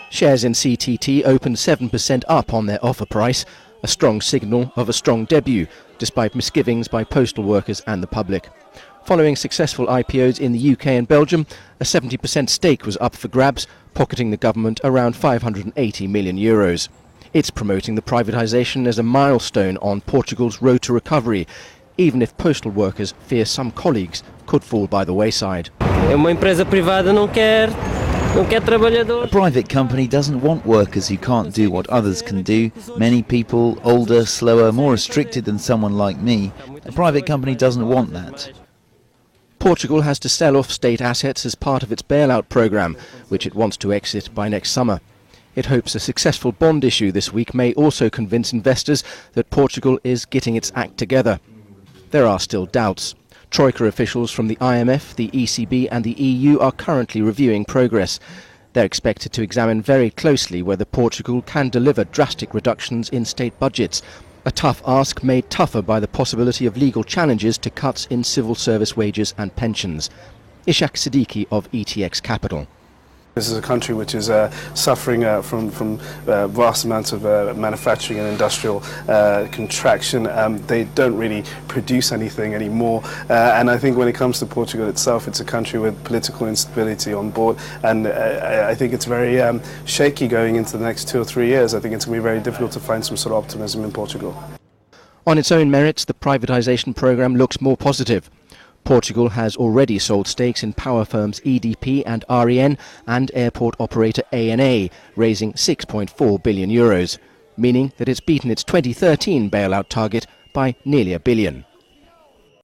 Shares in CTT opened 7% up on their offer price, a strong signal of a strong debut, despite misgivings by postal workers and the public. Following successful IPOs in the UK and Belgium, a 70% stake was up for grabs, pocketing the government around €580 million. It's promoting the privatisation as a milestone on Portugal's road to recovery, even if postal workers fear some colleagues could fall by the wayside. A private company doesn't want workers who can't do what others can do. Many people, older, slower, more restricted than someone like me. A private company doesn't want that. Portugal has to sell off state assets as part of its bailout programme, which it wants to exit by next summer. It hopes a successful bond issue this week may also convince investors that Portugal is getting its act together. There are still doubts. Troika officials from the IMF, the ECB and the EU are currently reviewing progress. They're expected to examine very closely whether Portugal can deliver drastic reductions in state budgets, a tough ask made tougher by the possibility of legal challenges to cuts in civil service wages and pensions. Ishak Siddiqui of ETX Capital. This is a country which is suffering from vast amounts of manufacturing and industrial contraction. They don't really produce anything anymore, and I think when it comes to Portugal itself, it's a country with political instability on board, and I think it's very shaky going into the next 2 or 3 years. I think it's going to be very difficult to find some sort of optimism in Portugal. On its own merits, the privatisation programme looks more positive. Portugal has already sold stakes in power firms EDP and REN and airport operator ANA, raising €6.4 billion, meaning that it's beaten its 2013 bailout target by nearly $1 billion.